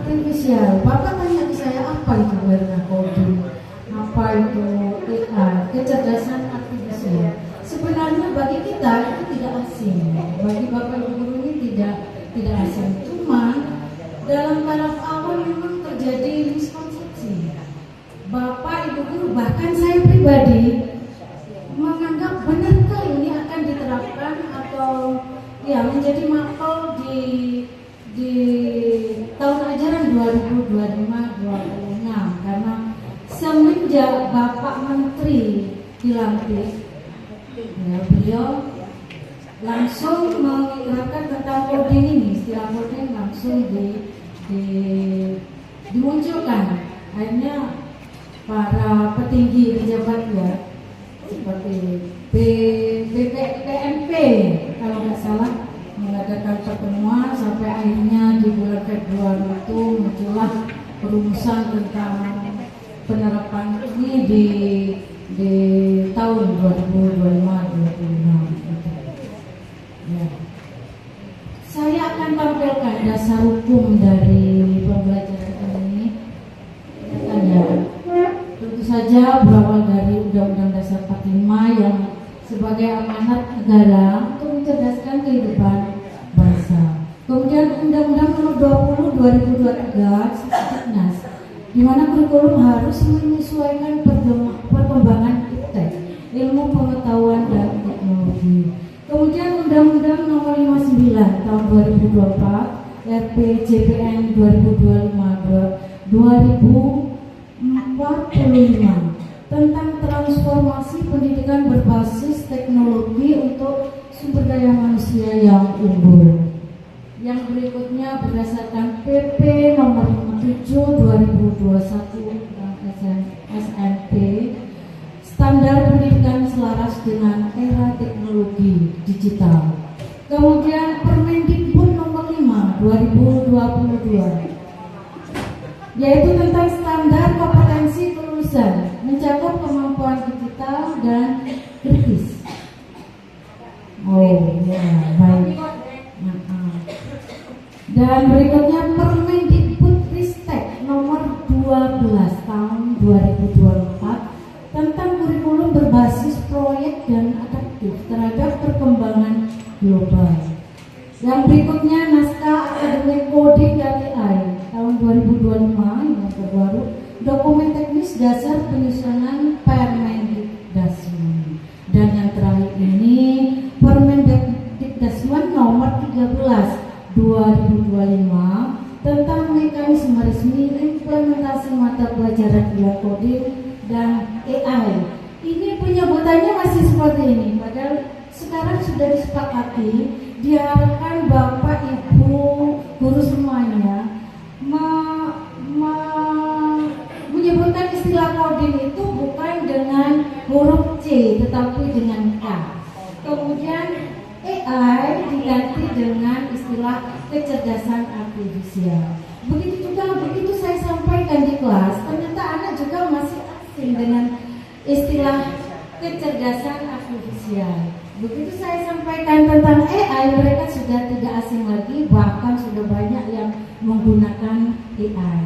artifisial. Bapak tanya ke saya apa itu guerrilla coding, apa itu AI, kecerdasan artifisial. Sebenarnya bagi kita itu tidak asing, bagi bapak ibu guru ini tidak asing. Cuma dalam taraf awal memang terjadi miskonsepsi. Bapak ibu guru bahkan saya pribadi menganggap benarkah ini akan diterapkan atau ya menjadi mapel di tahun ajaran 2025-2026 karena semenjak Bapak Menteri dilantik ya, beliau langsung mengikrarkan tentang coding ini, istilah coding langsung dimunculkan. Akhirnya para petinggi pejabat ya seperti PMP kalau nggak salah mengadakan pertemuan sampai akhirnya di bulan Februari itu muncullah perumusan tentang penerapan ini di tahun 2025-2026. Ya. Saya akan tampilkan dasar hukum dari pembelajaran ini. Ya, tentu saja berawal dari Undang-Undang Dasar 45 yang sebagai amanat negara untuk mencerdaskan kehidupan bangsa. Kemudian Undang-Undang Nomor 20 2023 Sisdiknas, di mana kurikulum harus menyesuaikan perkembangan iptek, ilmu pengetahuan dan teknologi. Kemudian Undang-Undang Nomor 59 Tahun 2024 RPJMN 2025 tentang transformasi pendidikan berbasis teknologi untuk sumber daya manusia yang unggul. Yang berikutnya berdasarkan PP Nomor 57 2021 SMP, standar pendidikan selaras dengan era teknologi digital. Kemudian Permendikbud Nomor 5 2022 yaitu tentang standar kompetensi kelulusan mencakup kemampuan digital dan kritis. Oh ya, baik. Dan berikutnya Permendikbudristek Nomor 12 Tahun 2024 tentang kurikulum berbasis proyek dan adaptif terhadap perkembangan global. Yang berikutnya naskah akademik coding dan AI tahun 2025 yang terbaru, dokumen teknis dasar penyusunan Permendikdasmen. Dan yang terakhir ini Permendikdasmen Nomor 13 2025 tentang mekanisme resmi implementasi mata pelajaran ilmu coding dan AI. Ini penyebutannya masih seperti ini, padahal sekarang sudah disepakati. Diharapkan Bapak Ibu guru semuanya menyebutkan istilah coding itu bukan dengan huruf C tetapi dengan K. Kemudian AI diganti dengan istilah kecerdasan artifisial. Begitu juga begitu saya sampaikan di kelas, ternyata anak juga masih asing dengan istilah kecerdasan artifisial. Begitu saya sampaikan tentang AI, mereka sudah tidak asing lagi, bahkan sudah banyak yang menggunakan AI.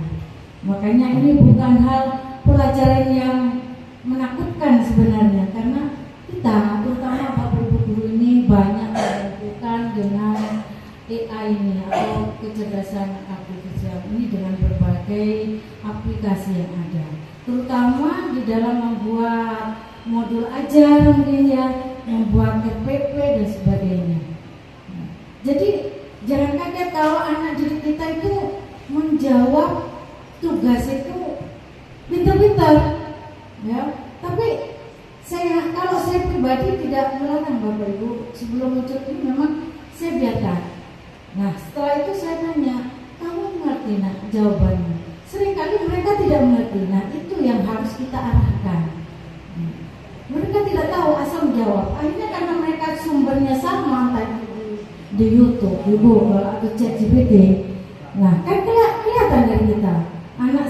Makanya ini bukan hal pelajaran yang menakutkan sebenarnya, karena kita, terutama Bapak Ibu guru ini banyak melakukan dengan AI ini atau kecerdasan artifisial ini dengan berbagai aplikasi yang ada, terutama di dalam membuat modul ajar mungkin ya, membuat RPP dan sebagainya. Jadi jangan kaget kalau anak didik kita itu menjawab tugas itu pintar-pintar, ya. Tapi kalau saya pribadi tidak melarang Bapak Ibu, sebelum muncul ini memang saya biarkan. Nah setelah itu saya tanya, kamu mengerti nak jawabannya? Seringkali mereka tidak mengerti. Nah itu yang harus kita arahkan. Mereka tidak tahu asal menjawab. Akhirnya karena mereka sumbernya sama tadi di YouTube, di Google atau ChatGPT. Nah kan kelihatan dari kita. Anak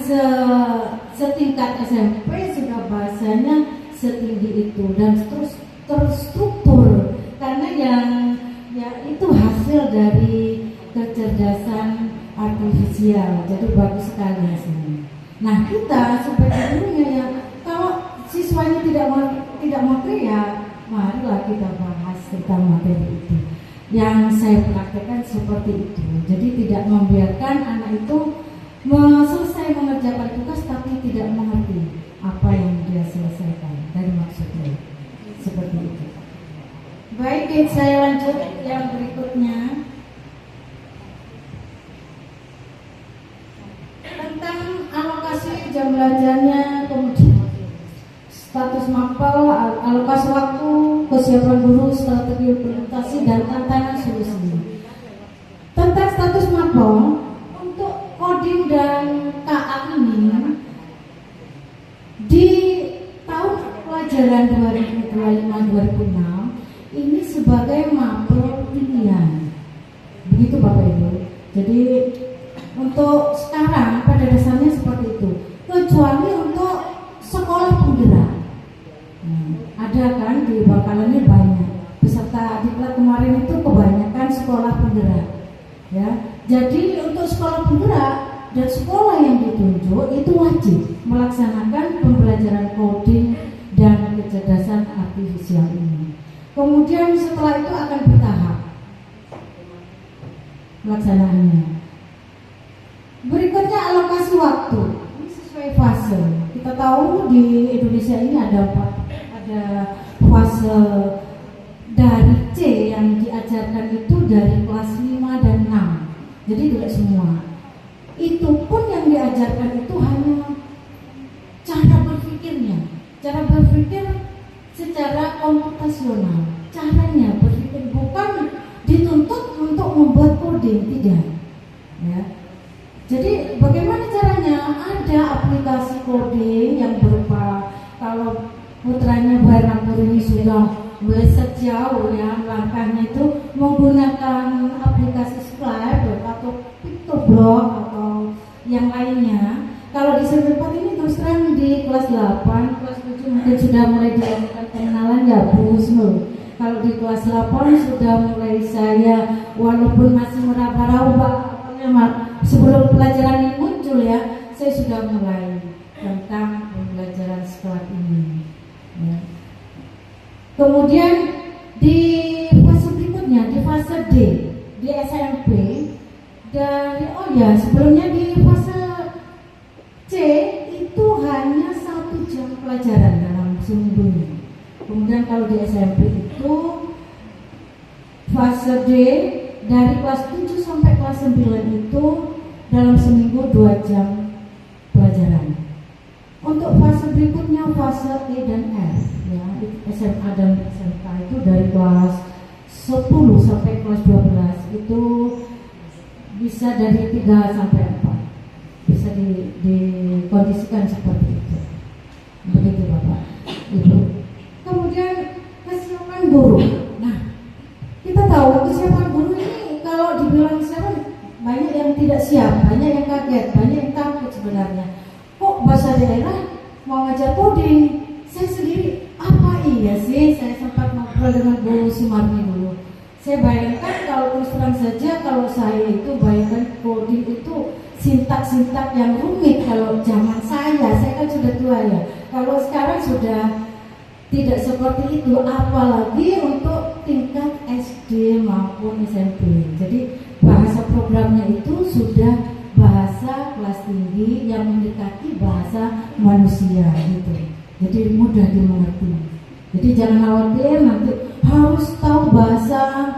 setingkat SMP sudah bahasanya setinggi itu dan terus terstruktur karena yang ya itu hasil dari kecerdasan artifisial. artifisial, jadi bagus sekali hasilnya. Nah kita sebagai gurunya ya, kalau siswanya tidak mengerti ya, marilah kita bahas tentang materi itu. Yang saya praktekkan seperti itu, jadi tidak membiarkan anak itu selesai mengerjakan tugas tapi tidak mengerti apa yang dia selesaikan dari maksudnya, seperti itu. Baik, saya lanjut yang berikutnya tentang alokasi jam belajarnya, kemudian status mapel, alokasi waktu, kesiapan guru, strategi implementasi, dan tantangan solusi. Tentang status mapel untuk Kodim dan KA ini di tahun pelajaran 2005-2006 ini sebagai mapel pilihan, begitu Bapak Ibu. Jadi untuk sekarang pada dasarnya seperti itu, kecuali untuk sekolah penggerak. Ada kan di Bangkalan ini banyak peserta diklat kemarin itu kebanyakan sekolah penggerak ya. Jadi untuk sekolah penggerak dan sekolah yang ditunjuk itu wajib melaksanakan pembelajaran coding dan kecerdasan artifisial ini. Kemudian setelah itu akan bertahap pelaksanaannya. Berikutnya alokasi waktu, ini sesuai fase. Kita tahu di Indonesia ini ada fase dari C yang diajarkan itu dari kelas 5 dan 6. Jadi tidak semua. Itu pun yang diajarkan itu hanya cara berpikirnya, cara berpikir secara komputasional. Caranya berpikir, bukan dituntut untuk membuat coding, tidak. Ya. Jadi bagaimana caranya? Ada aplikasi coding yang berupa, kalau putranya Barnabur ini sudah meleset jauh ya langkahnya itu menggunakan aplikasi Scribe atau Pictoblock atau yang lainnya. Kalau di semester 4 ini terus terang di kelas 8, kelas 7 mungkin sudah mulai dilakukan pengenalan ya Bu Husnul. Kalau di kelas 8 sudah mulai saya walaupun masih meraba-raba sebelum pelajaran ini muncul ya, saya sudah mulai tentang pembelajaran sekolah ini ya. Kemudian di fase berikutnya, di fase D, di SMP dari sebelumnya di fase C itu hanya 1 jam pelajaran dalam seminggu. Kemudian kalau di SMP itu fase D dari kelas 7 sampai kelas 9 itu dalam seminggu 2 jam pelajaran. Untuk fase berikutnya fase E dan F ya, SMA dan SMK itu dari kelas 10 sampai kelas 12 itu bisa dari 3 sampai 4. Bisa dikondisikan seperti itu. Begitu Bapak Ibu. Kemudian kesiapan guru. Nah, kita tahu kesiapan guru ini kalau dibilang siapa, banyak yang tidak siap, banyak yang kaget, banyak yang takut sebenarnya. Kok bahasa daerah mau ngajar coding? Saya sendiri, apa iya sih? Saya sempat ngobrol dengan Bu Sumarni dulu. Saya bayangkan kalau terus terang saja, kalau saya itu bayangkan coding itu sintak-sintak yang rumit kalau zaman saya kan sudah tua ya. Kalau sekarang sudah tidak seperti itu, apalagi untuk tingkat SD maupun SMP. Jadi bahasa programnya itu sudah bahasa kelas tinggi yang mendekati bahasa manusia gitu. Jadi mudah dimengerti. Jadi jangan khawatir nanti harus tahu bahasa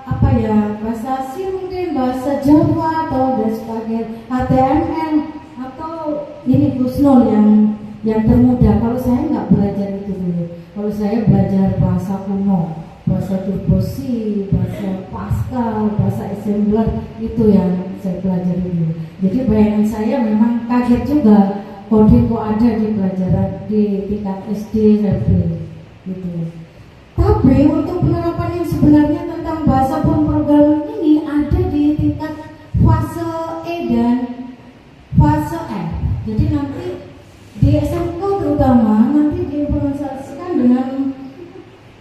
apa ya, bahasa asing mungkin, bahasa Jawa atau dan sebagainya, HTML atau ini Gusnol yang termudah. Kalau saya nggak belajar itu dulu. Kalau saya belajar bahasa kuno, bahasa Turbosi, bahasa Pascal, bahasa assembler, itu yang saya pelajari dulu. Jadi bayangan saya memang kaget juga coding kok ada di pelajaran di tingkat SD SMP gitu. Tapi untuk penerapan yang sebenarnya tentang bahasa pemrograman ini ada di tingkat fase E dan fase F. Jadi nanti di SMK terutama nanti diimplementasikan dengan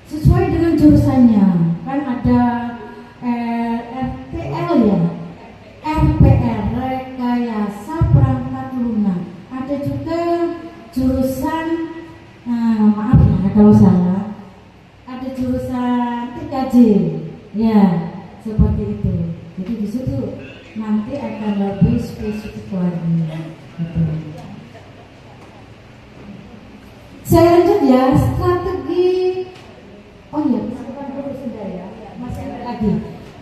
sesuai dengan jurusannya. Kan ada RPL ya, RP salah ada jurusan TKJ, ya seperti itu. Jadi di situ nanti akan lebih spesifik lagi. Gitu. Saya lanjut ya, strategi. Oh iya, sudah ya, masih ada lagi.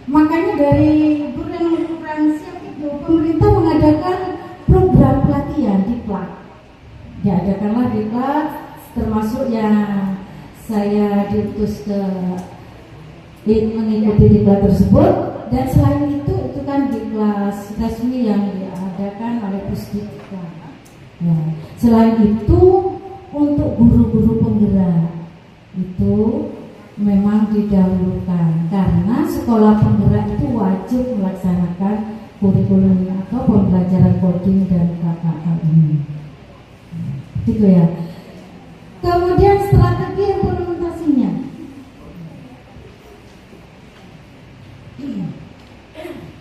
Makanya dari guru yang kurang siap itu, pemerintah mengadakan program pelatihan di KLAK. Diadakanlah di KLAK, termasuk yang saya diutus ke mengikuti di KLAK tersebut. Dan selain itu kan di kelas resmi yang diadakan oleh Pusdikta. Ya. Selain itu untuk guru-guru penggerak itu memang didahulukan karena sekolah penggerak itu wajib melaksanakan kurikulum atau pembelajaran coding dan KKA ini. Gitu ya. Kemudian strategi implementasinya.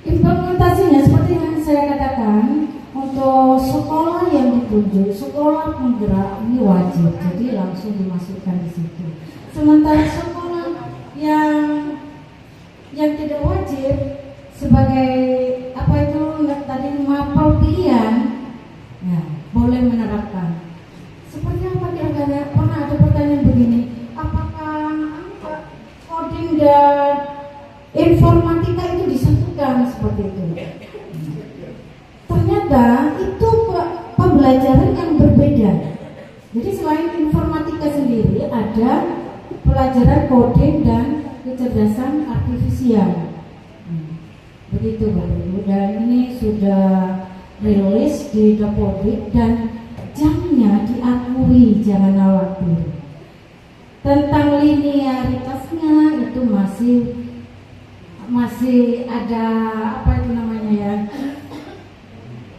Implementasinya seperti yang saya katakan, untuk sekolah yang ditunjuk, sekolah penggerak ini wajib, jadi langsung dimasukkan di situ. Sementara sekolah yang tidak wajib sebagai apa itu tadi mapel pilihan, ya boleh menerapkan. Seperti apa kira-kira? Pernah ada pertanyaan begini, apakah coding dan informatika itu disatukan seperti itu? Ternyata itu pembelajaran yang berbeda. Jadi selain informatika sendiri ada pelajaran coding dan kecerdasan artifisial. Begitu Bapak Ibu, dan ini sudah rilis di Dapodik dan jamnya diakui, jangan khawatir. Tentang linearitasnya itu masih ada apa itu namanya ya.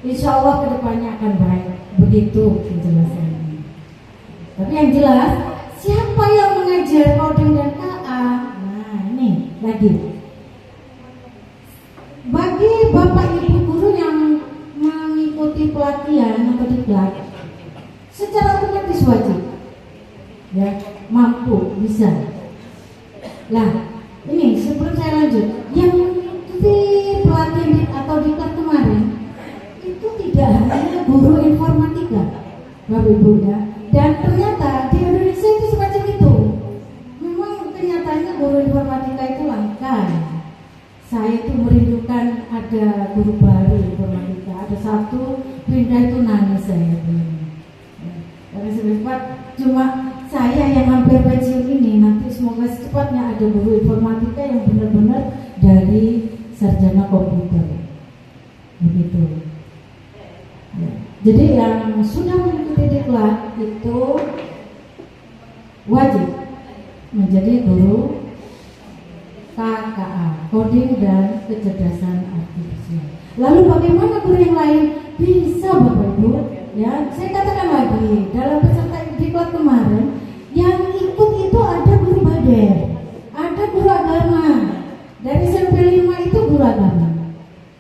Insya Allah kedepannya akan baik. Begitu penjelasannya. Tapi yang jelas, siapa yang mengajar coding dan KA? Nah ini lagi. Bagi Bapak Ibu guru yang mengikuti pelatihan atau diklat, secara otomatis wajib, ya mampu bisa. Lah ini sebelum saya lanjut, yang mengikuti pelatihan atau diklat kemarin itu tidak hanya guru informatika, Bapak Ibu ya. Dan ternyata di Indonesia itu semacam itu. Memang kenyataannya guru informatika itu langka. Saya itu merindukan ada guru baru informatika. Ada satu pindah itu nangis saya. Karena sebab cuma saya yang hampir pensiun ini, nanti semoga secepatnya ada guru informatika yang benar-benar dari sarjana komputer. Begitu. Jadi yang sudah mengikuti diklat itu wajib menjadi guru KKA, coding dan kecerdasan artifisial. Lalu bagaimana guru yang lain? Bisa Bapak Ibu, ya. Saya katakan lagi, dalam peserta diklat kemarin yang ikut itu ada guru bader, ada guru agama. Dari SMP 5 itu guru agama.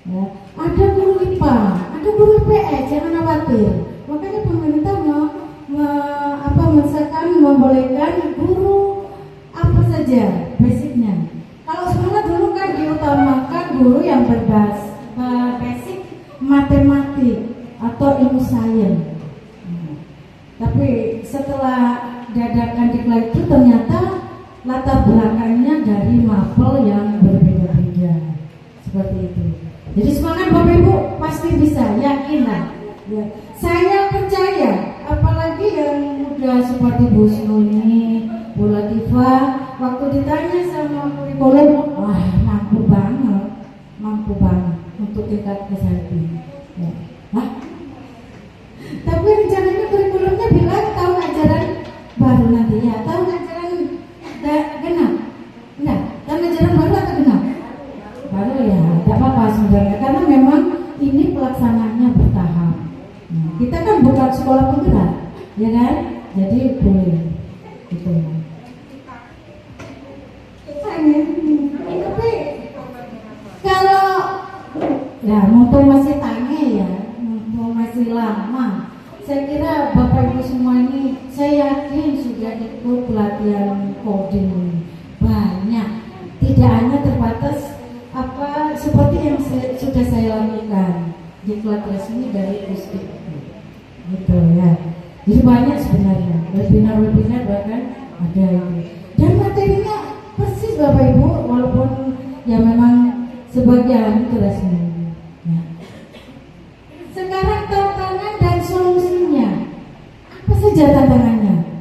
Ya. Ada guru IPA, ada guru IPS, jangan khawatir. Makanya pemerintah membolehkan guru apa saja basicnya. Kalau sekolah dulu kan diutamakan guru yang basic matematik atau ilmu sains. Tapi setelah diadakan diklat itu ternyata latar belakangnya dari mapel yang berbeda-beda. Seperti itu. Jadi semangat Bapak Ibu, pasti bisa, yakinlah. Ya. Saya percaya, apalagi yang muda seperti Bu Snuni, Bu Latifah, waktu ditanya sama kurikulum, wah mampu banget untuk tingkat SMP. Ya. Hah? Tapi rencananya kurikulumnya bilang tahun ajaran baru nanti ya, tahun ajaran genap. Enggak, tahun ajaran baru atau genap? Baru ya, tidak apa-apa sebenarnya, karena memang ini pelaksanaannya bertahap. Nah, kita kan bukan sekolah penggerak, ya kan? Jadi boleh, gitu. Tapi kalau ya mumpung masih tanya ya, mumpung masih lama, saya kira Bapak Ibu semua ini saya yakin sudah ikut pelatihan coding banyak, tidak hanya terbatas apa seperti yang sudah saya lakukan di kelas resmi dari Pusdik, gitu ya. Jadi banyak sebenarnya webinar bahkan ada itu, dan materinya persis Bapak Ibu, walaupun ya memang sebagian itu resmi. Ya. Sekarang tantangan dan solusinya, apa saja tantangannya?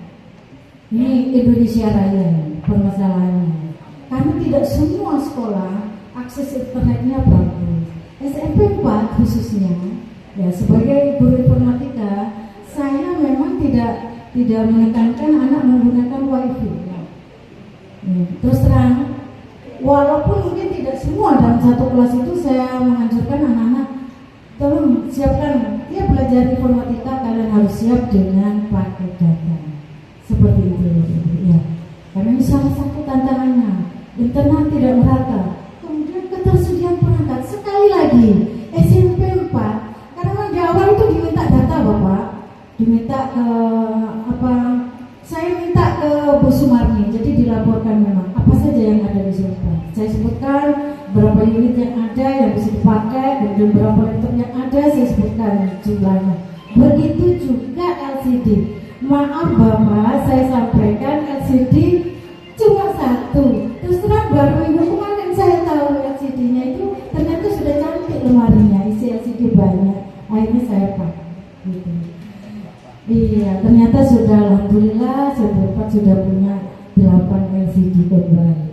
Ini Indonesia Raya permasalahannya, karena tidak semua sekolah akses internetnya bagus. SMP 4 khususnya, ya sebagai guru informatika, saya memang tidak menekankan anak menggunakan wifi. Ya. Terus terang, walaupun mungkin tidak semua dalam satu kelas itu, saya menganjurkan anak-anak tolong siapkan, ya belajar informatika kalian harus siap dengan paket data seperti itu ya. Karena ini salah satu tantangannya, internet tidak merata, kemudian ketersediaan perangkat. Sekali lagi SMP 4, karena di awal itu diminta data Bapak, diminta ke apa, saya minta ke Bu Sumarni, jadi dilaporkan memang apa saja yang ada di sini. Saya sebutkan berapa unit yang ada yang bisa dipakai, kemudian berapa laptop yang ada, saya sebutkan jumlahnya. Begitu juga LCD. Maaf Bapak, saya sampaikan LCD cuma satu. Terus terang baru minggu kemarin saya tahu LCD-nya itu ternyata sudah cantik lemarinya, isi LCD banyak. Akhirnya saya pakai. Gitu. Iya, ternyata sudah alhamdulillah sudah punya 8 LCD kembali.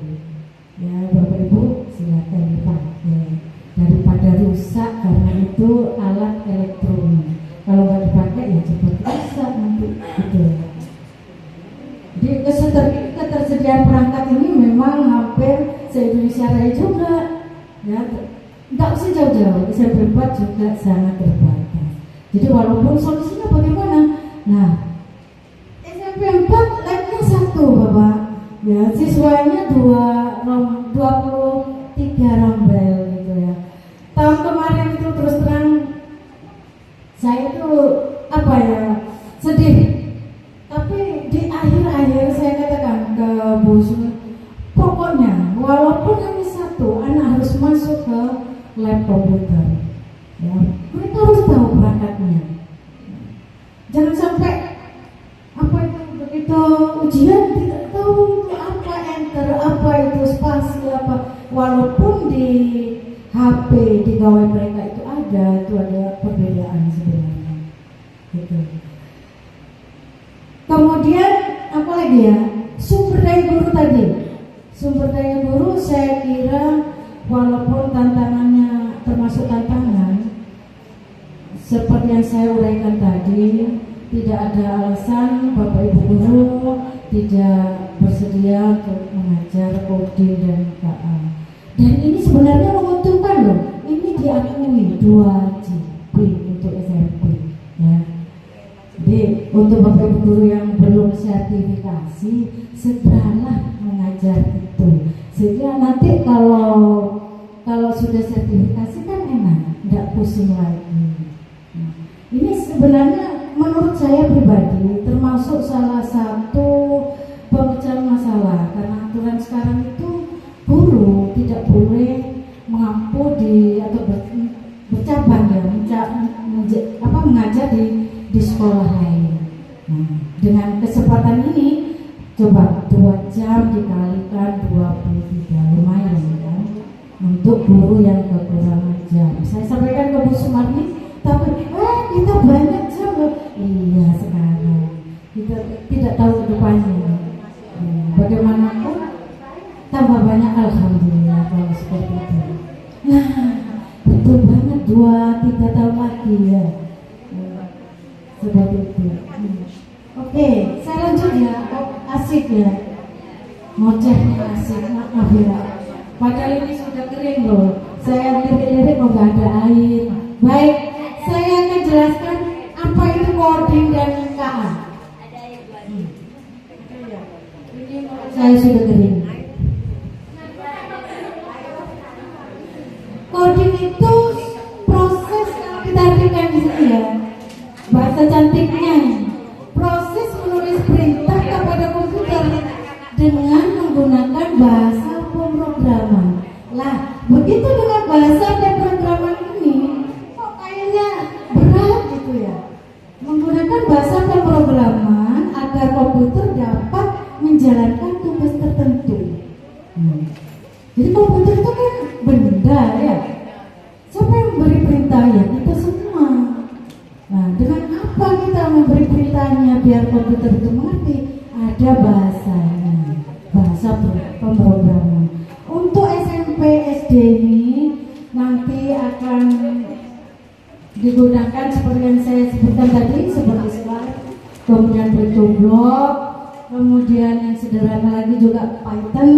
Ya Bapak Ibu silakan dipakai daripada rusak, karena itu alat elektronik. Kalau nggak dipakai ya cepat rusak nanti gitu. Jadi ketersediaan perangkat ini memang hampir se-Indonesia Raya juga. Ya, nggak usah jauh-jauh, SMP 4 juga sangat terbatas. Jadi walaupun solusinya bagaimana? Nah, SMP 4 labnya 1 Bapak. Ya, siswanya 23 rombel gitu ya. Tahun kemarin itu terus terang saya itu apa ya, sedih. Tapi di akhir-akhir saya katakan ke Bu Sumi, pokoknya walaupun hanya 1 anak harus masuk ke lab komputer. Ya, mereka harus tahu perangkatnya. Jangan sampai apa itu begitu ujian tidak tahu itu apa enter, apa itu spasi apa. Walaupun di HP di gawai mereka itu ada perbedaan sebenarnya. Gitu. Kemudian apa lagi ya? Sumber daya guru tadi. Sumber daya guru saya kira walaupun tantangannya termasuk tantangan, seperti yang saya uraikan tadi, tidak ada alasan Bapak Ibu guru tidak bersedia untuk mengajar coding dan KA. Dan ini sebenarnya menguntungkan loh. Ini diakui 2GB untuk SMP. Ya. Jadi untuk Bapak Ibu guru yang belum sertifikasi, segeralah mengajar itu. Sehingga nanti kalau sudah sertifikasi kan enak, tidak pusing lagi. Ini sebenarnya menurut saya pribadi termasuk salah satu pemecahan masalah, karena aturan sekarang itu guru tidak boleh mengampu atau bercabang ya, mengajar di sekolah lain. Nah, dengan kesempatan ini coba 2 jam dikalikan 23, lumayan kan untuk guru yang kekurangan jam. Saya sampaikan ke Bu Sumarni, tapi kita banyak jam loh. Iya, sekarang kita tidak tahu ke depannya. Bagaimanapun tambah banyak, alhamdulillah kalau seperti itu. Nah, betul banget 2-3 tahun lagi ya. Seperti itu. Oke, saya lanjut ya. Asik ya. Ngocehnya asik, maaf ya. Padahal ini sudah kering loh. Saya lirik-lirik kok gak ada air. Baik, saya akan jelaskan apa itu coding dan KA. Saya sudah kering. Coding itu proses yang kita artikan di sini ya. Bahasa cantiknya, proses menulis perintah kepada komputer dengan menggunakan bahasa pemrograman. Lah, begitu dengan bahasa pemrograman ini, kok kayaknya berat gitu ya. Menggunakan bahasa pemrograman agar komputer dapat menjalankan tugas tertentu. Jadi komputer itu kan benda ya. Siapa yang memberi perintah ya? Kita semua. Nah, dengan apa kita memberi perintahnya biar komputer itu mengerti? Ada bahasanya, bahasa pemrograman. Untuk SMP SD ini nanti akan digunakan seperti yang saya sebutkan tadi, seperti slide, kemudian Vectoblok, kemudian yang sederhana lagi juga Python,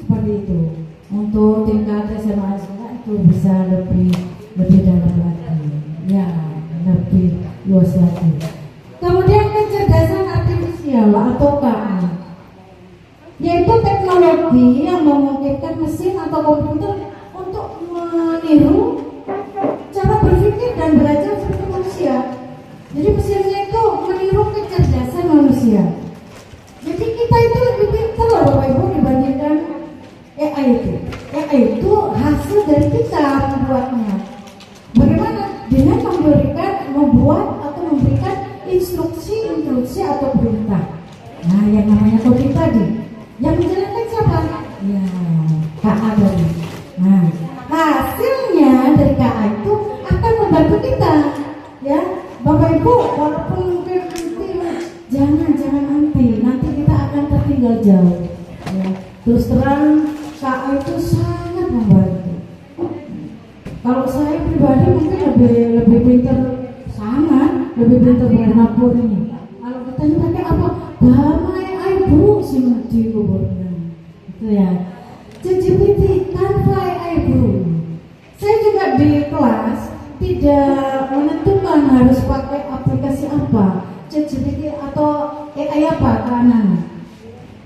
seperti itu. Untuk tingkat SMA itu bisa lebih dalam lagi, ya lebih luas lagi. Kemudian kecerdasan artifisial atau KA, yaitu teknologi yang memungkinkan mesin atau komputer untuk meniru cara berpikir dan belajar seperti manusia. Jadi mesinnya itu meniru kecerdasan manusia. Jadi kita itu lebih pintar loh Bapak Ibu dibandingkan AI itu. AI itu hasil dari kita membuatnya. Bagaimana? Dengan membuat atau memberikan instruksi atau perintah. Nah, yang namanya coding tadi, yang menjalankan siapa? Ya, KA tadi. Nah, hasilnya dari KA itu akan membantu kita, ya, Bapak Ibu. Walaupun mungkin nanti, nanti kita akan tertinggal jauh. Ya. Terus terang, KA itu sangat membantu. Kalau saya pribadi mungkin lebih pintar, lebih pintar menghapur ini. Kalau kita pakai apa? Damai ibu sih di kuburnya. Itu ya. ChatGPT tanpa ibu. Saya juga di kelas tidak menentukan harus pakai aplikasi apa, ChatGPT atau AI apa ke anak.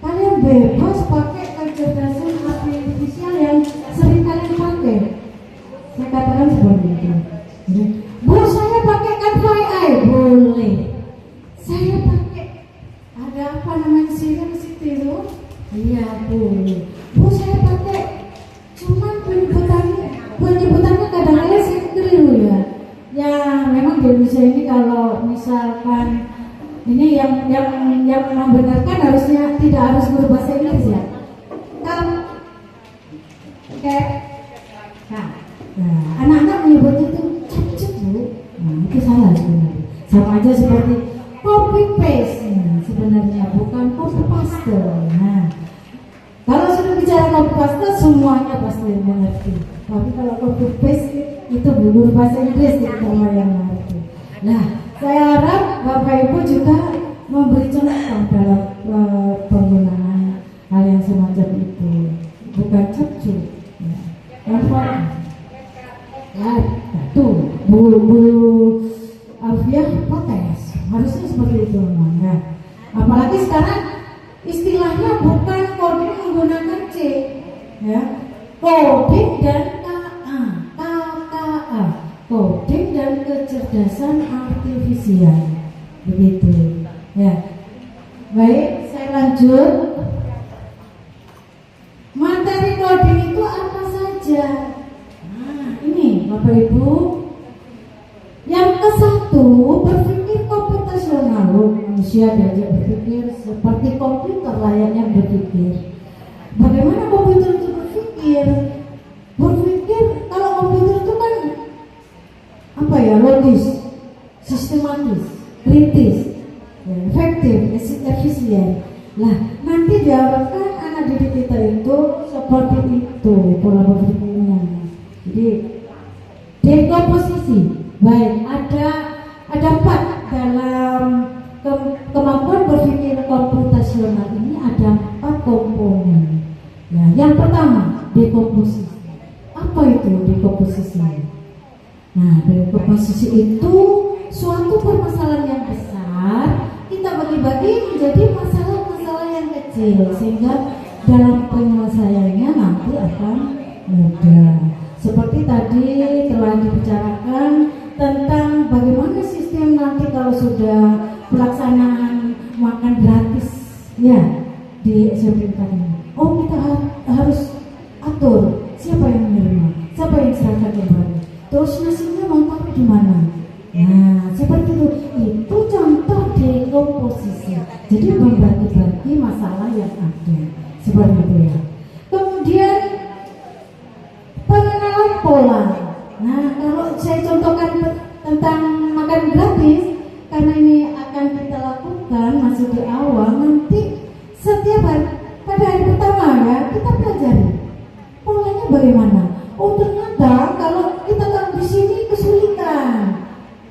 Kalian bebas pakai kecerdasan artifisial yang sering kalian pakai. Saya katakan seperti itu. Bu, saya pakai Canva AI, boleh. Saya pakai ada apa namanya Siri di situ? Iya, boleh. Bu, saya pakai cuman penyebutannya kadang-kadang saya keliru ya. Ya, memang di Indonesia ini kalau misalkan ini yang membenarkan harusnya tidak harus berbahasa Inggris ya. Nah, anak-anak menyebut itu cepet Bu. Nah, itu salah sebenarnya. Sama aja seperti copy paste. Nah, sebenarnya bukan copy paste. Nah, kalau sudah bicara copy paste semuanya pasti mengerti. Tapi kalau copy paste itu belum bahasa Inggris kita yang mengerti. Nah, saya harap Bapak Ibu juga memberi contoh dalam penggunaan hal yang semacam itu. Bukan cepet. Ya, tuh Bu Alfiah protes. Harusnya seperti itu memang ya. Apalagi sekarang istilahnya bukan coding menggunakan C, ya. Coding dan KA, coding dan kecerdasan artifisial, begitu. Ya, baik, saya lanjut. Materi coding itu apa saja? Ini Bapak Ibu, yang ke-1 berpikir komputasional. Manusia diajak berpikir seperti komputer layaknya berpikir. Bagaimana komputer itu berpikir? Berpikir kalau komputer itu kan apa ya, logis, sistematis, kritis, ya, efektif, efisien. Lah, nanti diharapkan anak didik kita itu seperti itu pola berpikirnya. Jadi dekomposisi, baik ada 4 dalam kemampuan berpikir komputasional ini, ada 4 komponen. Ya, yang pertama dekomposisi. Apa itu dekomposisi? Nah, dekomposisi itu suatu permasalahan yang besar kita bagi-bagi menjadi masalah-masalah yang kecil sehingga dalam penyelesaiannya nanti akan mudah. Seperti tadi telah dibicarakan tentang bagaimana sistem nanti kalau sudah pelaksanaan makan gratis, ya, di SMP ini. Oh, kita harus atur siapa yang menerima, siapa yang serahkan kembali. Terus nasinya mau taruh di mana? Nah, seperti itu. Itu contoh dekomposisi. Jadi membagi-bagi masalah yang ada. Seperti itu ya. Kemudian pengenalan pola. Nah, kalau saya contohkan tentang makan gratis, karena ini akan kita lakukan masih di awal, nanti setiap hari pada hari pertama ya kita pelajari polanya bagaimana. Oh, ternyata kalau kita taruh di sini kesulitan.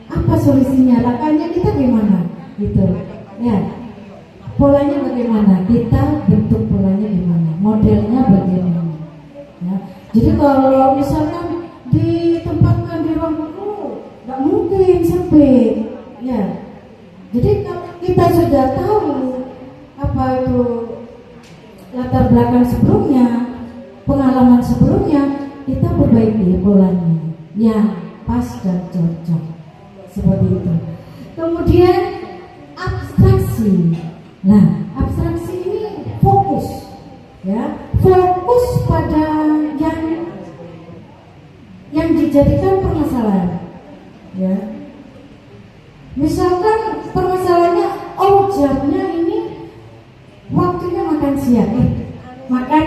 Apa solusinya? Langkahnya kita gimana? Gitu. Ya. Polanya bagaimana? Kita bentuk polanya gimana? Modelnya bagaimana? Ya. Jadi kalau misalkan ditempatkan di ruang guru, nggak mungkin sempit. Ya. Jadi kalau kita sudah tahu apa itu latar belakang sebelumnya, pengalaman sebelumnya, kita perbaiki polanya yang pas dan cocok. Seperti itu. Kemudian abstraksi. Nah, abstraksi ini fokus, ya, fokus pada yang dijadikan permasalahan, ya. Misalkan permasalahannya, oh jamnya ini waktunya makan siang, makan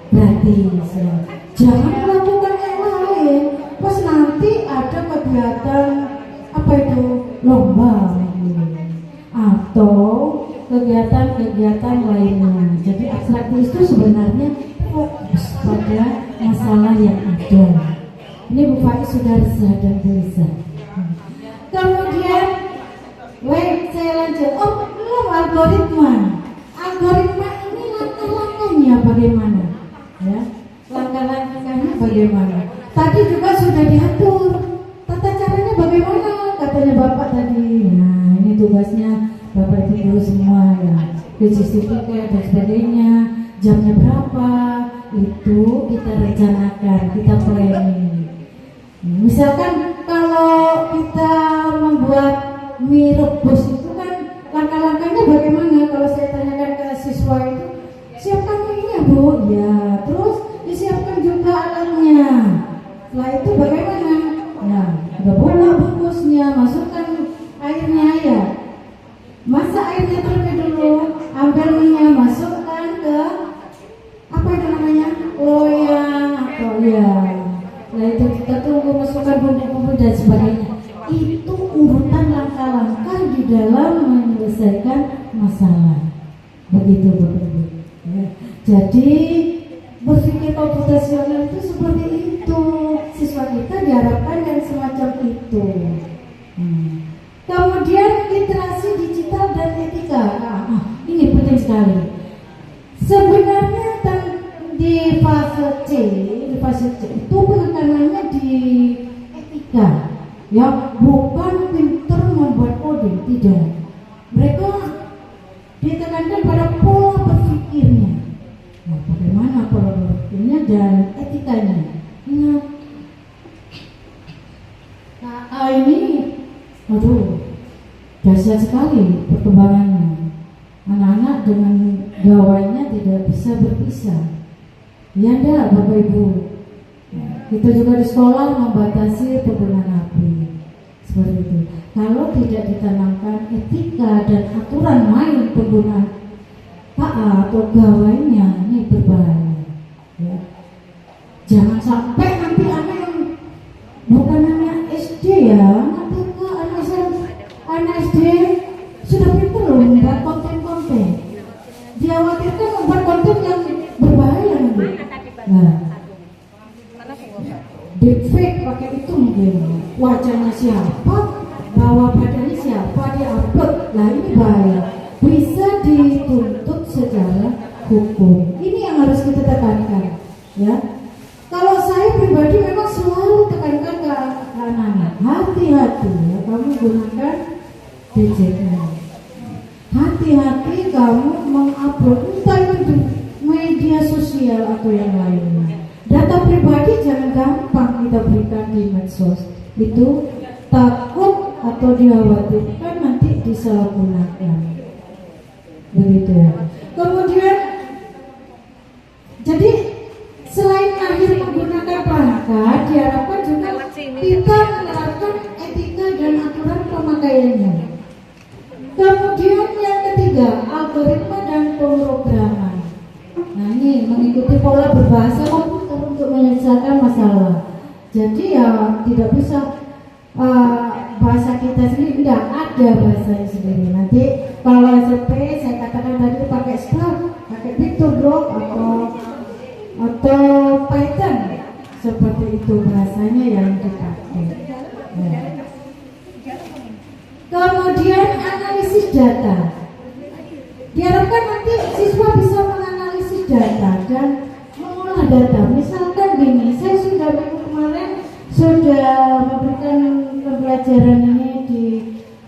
gratis, ya. Jangan melakukan yang lain. Pas nanti ada kegiatan apa itu lomba atau kegiatan-kegiatan lainnya. Jadi abstraksi itu sebenarnya fokus pada masalah yang ada. Ini Bu Faiz sudah sadar bisa. Kemudian, saya lanjut. Oh, belum algoritma. Algoritma ini langkah-langkahnya bagaimana? Ya, langkah-langkahnya bagaimana? Tadi juga sudah diatur. Tata caranya bagaimana? Katanya Bapak tadi. Nah, ini tugasnya Bapak Ibu semua ya. Sertifikat dan sebagainya. Jamnya berapa? Itu kita rencanakan, kita planning. Misalkan kalau kita membuat mie rebus itu kan langkah-langkahnya bagaimana? Kalau saya tanyakan ke siswa itu, siapkan mie-nya Bu, ya. Terus disiapkan juga alatnya. Setelah itu bagaimana? Nah, udah bola bungkusnya, masukkan airnya ya. Masak airnya terlebih dulu, ambil mie-nya, masukkan ke apa itu namanya? Loyang atau ya. Nah itu kita tunggu masukkan bumbu-bumbu dan sebagainya. Itu urutan langkah-langkah di dalam menyelesaikan masalah. Begitu Bapak-Ibu. Ya. Jadi berpikir komputasional itu seperti itu. Siswa kita diharapkan yang semacam itu. Kemudian literasi digital dan etika. Ini penting sekali. Sebenarnya di fase C itu penekanannya di etika, ya, bukan pinter membuat coding, tidak. Mereka ditekankan pada pola berpikirnya. Nah, bagaimana pola berpikirnya dan etikanya? Ingat, KA ini, dahsyat sekali perkembangannya. Anak-anak dengan gawainya tidak bisa berpisah. Ya enggak Bapak Ibu. Kita juga di sekolah membatasi penggunaan HP. Seperti itu. Kalau tidak ditanamkan etika dan aturan main penggunaan KA atau gawainya, ini berbahaya. Ya. Jangan sampai nanti anak yang bukan anak SD ya, anak TK, anak SD sudah pintar loh membuat konten-konten. Dikhawatirkan membuat konten yang berbahaya nanti. Nah, deepfake pakai itu mungkin wajahnya siapa, bawa badannya siapa, dia upload. Nah ini bahaya, bisa dituntut secara hukum. Ini yang harus kita tekankan, ya. Kalau saya pribadi memang selalu tekankan ke anak-anak, hati-hati ya kamu gunakan gadgetnya. Hati-hati kamu mengupload entah itu di media sosial atau yang lainnya. Data pribadi jangan gampang kita berikan di medsos. Itu takut atau dikhawatirkan nanti disalahgunakan. Begitu ya. Kemudian jadi selain akhir menggunakan perangkat, diharapkan juga kita menerapkan etika dan aturan pemakaiannya. Kemudian yang ketiga, algoritma dan pemrograman. Nah ini mengikuti pola berbahasa komputer untuk menyelesaikan masalah. Jadi ya tidak bisa bahasa kita sendiri, tidak ada bahasanya sendiri. Nanti kalau SMP saya katakan tadi pakai Scratch, pakai Pictoblock atau Python, seperti itu bahasanya yang dipakai. Ya. Kemudian analisis data. Diharapkan nanti siswa bisa menganalisis data dan mengolah data. Misalkan gini, saya sudah minggu kemarin sudah memberikan pembelajaran ini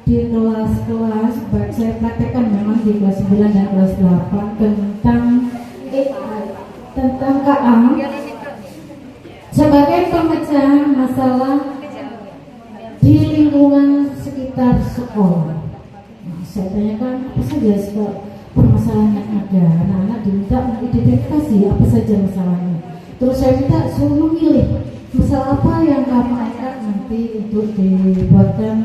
di kelas-kelas, baik saya praktekkan memang di kelas 9 dan kelas 8 tentang KA sebagai pemecah masalah di lingkungan sekitar sekolah. Nah, saya tanyakan apa saja permasalahan yang ada. Anak-anak diminta mengidentifikasi apa saja masalahnya. Terus saya minta suruh memilih masalah apa yang kamu angkat nanti untuk dibuatkan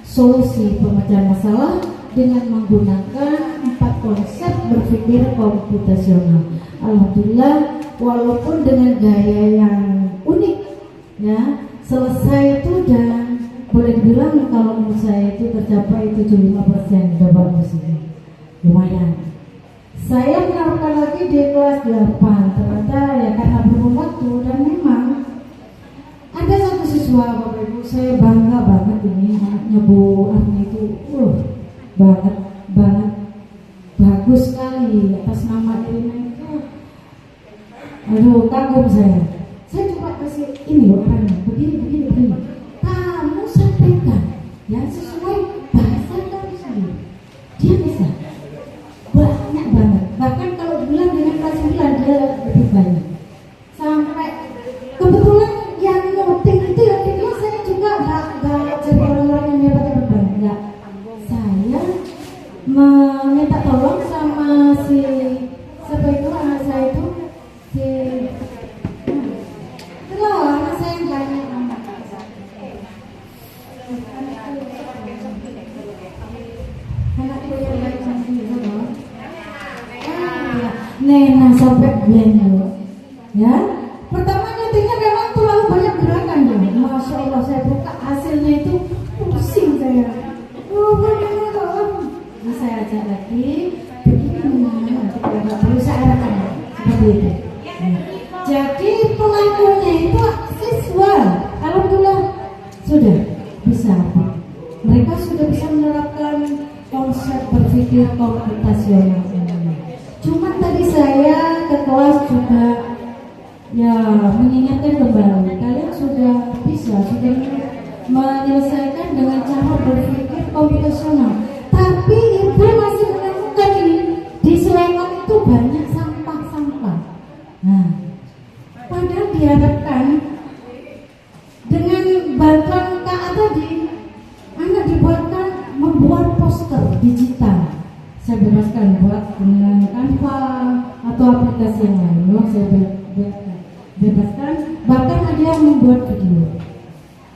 solusi pemecahan masalah dengan menggunakan 4 konsep berpikir komputasional. Alhamdulillah, walaupun dengan gaya yang unik, ya selesai itu dan boleh dibilang kalau menurut saya itu tercapai 75%, udah bagus ini, lumayan. Saya menaruhkan lagi di kelas 8, ternyata ya karena belum waktu dan memang ada satu siswa, Bapak Ibu, saya bangga banget ini anaknya Bu Arni itu, banget bagus sekali atas nama Irina itu. Aduh, kagum saya. Saya coba kasih ini loh orangnya, begini. Kamu sampaikan yang sesuai bahasa kamu sendiri. Dia bisa banyak banget. Bahkan kalau dibilang dengan kelas 9 dia lebih banyak. Sampai kebetulan yang noting itu yang kedua saya juga nggak jadi orang-orang yang hebat banget. Saya meminta tolong sama siapa itu anak saya itu anak saya yang banyak anak itu yang baik itu loh. Nena sampai blank ya. Pertama nyetingnya memang terlalu banyak gerakan ya. Masya Allah, saya buka hasilnya itu pusing saya. Nah, saya ajak lagi begini, nanti nggak perlu saya rekam seperti itu. Jadi pelakunya itu siswa, alhamdulillah sudah bisa. Mereka sudah bisa menerapkan konsep berpikir komputasional. Cuma tadi saya ke kelas juga ya mengingatkan kembali, kalian sudah menyelesaikan dengan cara berpikir komputasional. Tapi ibu masih menemukan ini di Sleman itu banyak sampah. Nah, padahal diharapkan dengan bantuan KA tadi, anak dibuatkan membuat poster digital. Saya bebaskan buat dengan Canva atau aplikasi yang lain. Saya bebaskan, bahkan ada yang membuat video.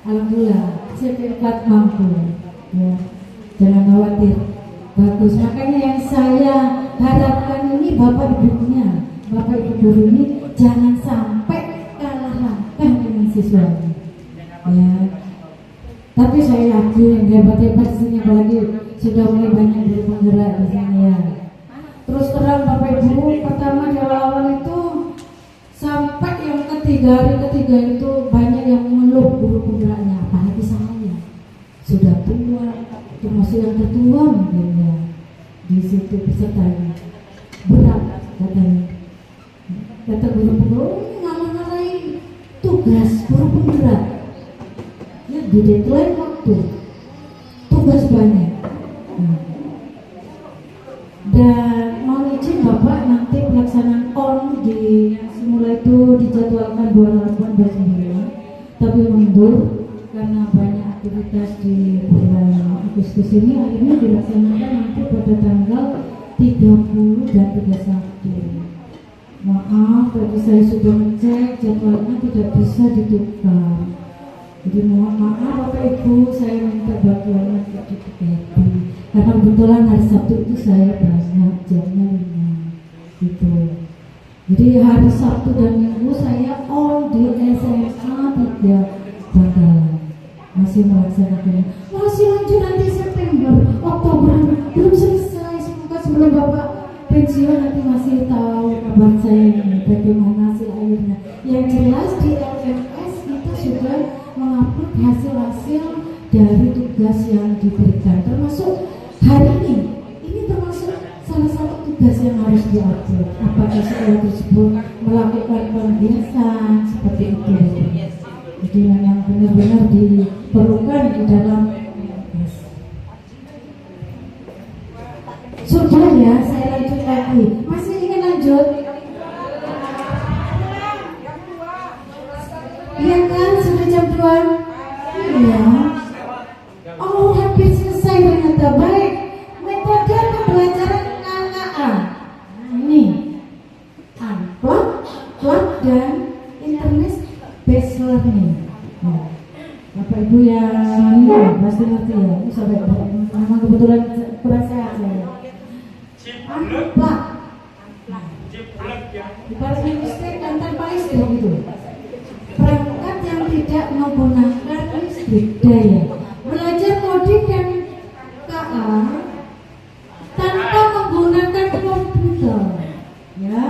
Alhamdulillah, sertifikat mampu. Ya. Jangan khawatir, bagus. Makanya yang saya harapkan ini Bapak Ibunya, Bapak Ibu guru ini jangan sampai kalah langkah dengan siswanya. Ya. Tapi saya yakin hebat-hebat di sini, apalagi sudah mulai banyak dari penggerak di sini ya. Terus terang Bapak Ibu, pertama di awal-awal itu sampai yang hari ketiga itu banyak yang mengeluh guru penggeraknya, apalagi saya sudah tua. Termasuk yang tertua mungkin ya di situ pesertanya berat katanya. Kata guru penggerak ngalah-ngalahin tugas guru penggerak ya di deadline waktu, tugas banyak. Dan mau izin Bapak nanti pelaksanaan on di semula itu dijadwalkan 28-29 tapi mundur karena banyak aktivitas di bulan Agustus ini, akhirnya dilaksanakan nanti pada tanggal 30 dan 31. Maaf, tadi saya sudah ngecek jadwalnya tidak bisa ditukar. Jadi mohon maaf Bapak Ibu, saya minta bantuannya untuk ditukar. Karena kebetulan hari Sabtu itu saya banyak jamnya 5 gitu. Jadi hari Sabtu dan Minggu saya all di SMA 3 Bangkalan. Masih melaksanakan, masih lanjut nanti September, Oktober, belum selesai. Semoga sebelum Bapak pensiun nanti masih tahu kabar saya ini, bagaimana hasil akhirnya. Yang jelas di LMS kita sudah mengupload hasil-hasil dari tugas yang diberikan, termasuk hari ini termasuk salah satu tugas yang harus diupload. Apakah sekolah tersebut melakukan pembiasan seperti itu? Jadi yang benar-benar diperlukan di dalam LMS. Sudah ya, saya lanjut lagi. Masih ingin lanjut? Iya kan, sudah jam 2? Iya. Oh, hampir selesai ternyata. Baik, metode pembelajaran KKA. Ini Unplug, plug, dan internet based learning. Bapak Ibu yang pasti ngerti ya. Sampai memang kebetulan kurang sehat saya. Unplug, ibaratnya listrik dan tanpa listrik gitu. Perangkat yang tidak menggunakan listrik daya. Belajar coding dan KA tanpa menggunakan komputer, ya,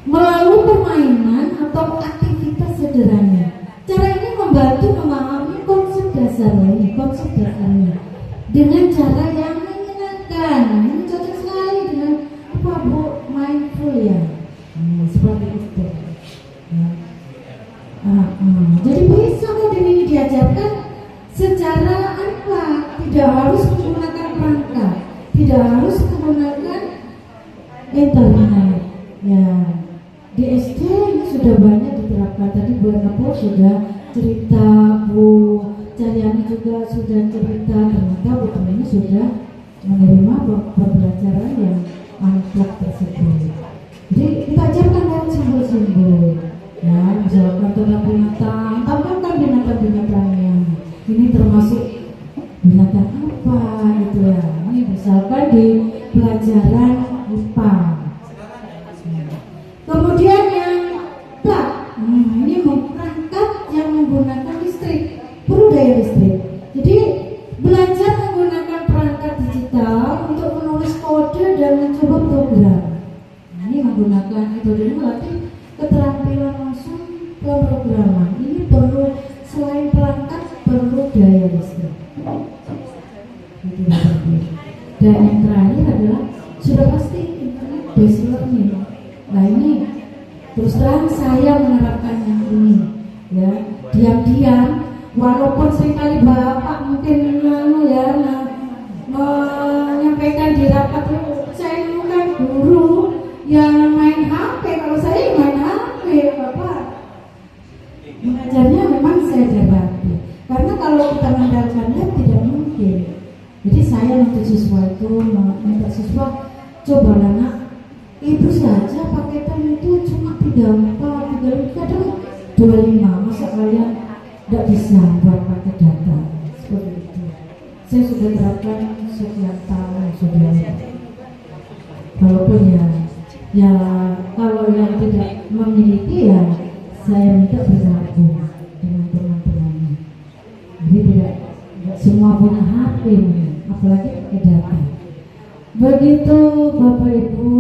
melalui permainan atau aktivitas sederhana. Cara ini membantu memahami konsep dasarnya dengan cara yang menyenangkan. Ini cocok sekali dengan apa Bu, mindful ya, seperti itu. Ya. Jadi bisa coding ini diajarkan secara unplug, tidak harus menggunakan perangkat, tidak harus menggunakan internet. Ya, di SD ini sudah banyak diterapkan. Tadi Bu Napo sudah cerita, Bu Caryani juga sudah cerita, ternyata Bu ini sudah menerima pembelajaran yang unplug tersebut. Jadi kita ajarkan lewat simbol-simbol. Ya, misalkan tentang binatang, tambahkan binatang-binatangnya. Ini termasuk binatang apa gitu ya. Ini misalkan di pelajaran IPA. Kemudian yang plug, ini perangkat yang menggunakan listrik, perlu daya listrik. Jadi belajar menggunakan perangkat digital untuk menulis kode dan mencoba program. Ini menggunakan metode ini melatih keterampilan langsung pemrograman. Ini perlu, selain perangkat, perlu daya listrik. Dan yang terakhir adalah sudah pasti internet based learning. Nah ini terus terang saya menerapkan yang ini, ya, diam-diam, walaupun seringkali Bapak mungkin menyampaikan di rapat, saya bukan guru yang main HP. Kalau saya main HP, Bapak mengajarnya memang saya jabati. Karena kalau kita mengandalkannya tidak mungkin. Jadi saya untuk siswa itu minta siswa, cobalah nak, itu saja paketan itu cuma 34, 35, kadang 25. Masa kalian tidak bisa buat paket data seperti itu? Saya sudah terapkan sekian tahun sudah. Walaupun ya kalau yang tidak memiliki ya saya minta bergabung dengan teman-temannya. Jadi tidak semua punya HP, apalagi pakai data. Begitu Bapak Ibu,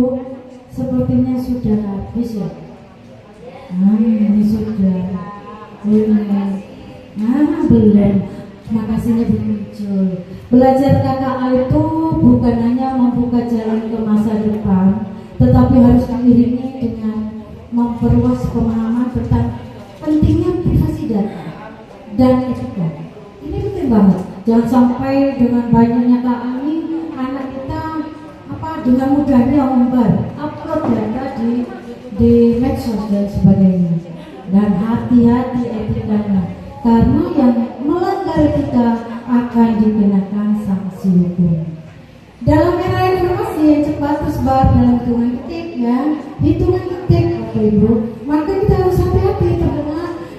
sepertinya sudah habis ya. Ini sudah. Belum. Makasihnya belum muncul. Belajar KKA itu bukan hanya membuka jalan ke masa depan, tetapi harus diiringi dengan memperluas pemahaman tentang pentingnya privasi data dan etika. Ini penting banget. Jangan sampai dengan banyaknya KKA ini anak kita dengan mudahnya upload data di medsos dan sebagainya. Dan hati-hati etikanya, karena yang melanggar etika akan dikenakan sanksi hukum. Dalam era informasi yang cepat tersebar dalam hitungan detik ya, hitungan detik Bapak Ibu. Maka kita harus hati-hati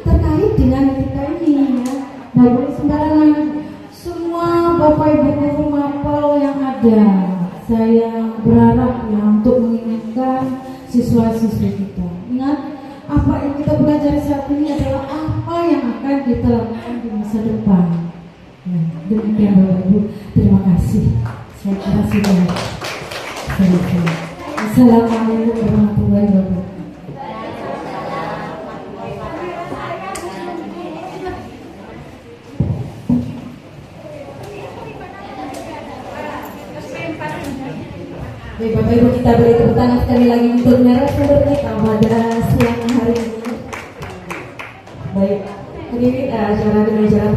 terkait dengan etika ini ya. Nggak boleh sembarangan. Semua Bapak Ibu guru mapel yang ada, saya berharap ya untuk mengingatkan siswa-siswi kita. Ingat, apa yang kita belajar saat ini adalah apa yang akan kita lakukan di masa depan. Ya, demikian Bapak Ibu. Terima kasih. Saya kira sudah selesai. Assalamualaikum warahmatullahi wabarakatuh. Baik Bapak Ibu, kita beri tepuk tangan sekali lagi untuk narasumber kita pada siang hari ini. Baik, ini acara dengan acara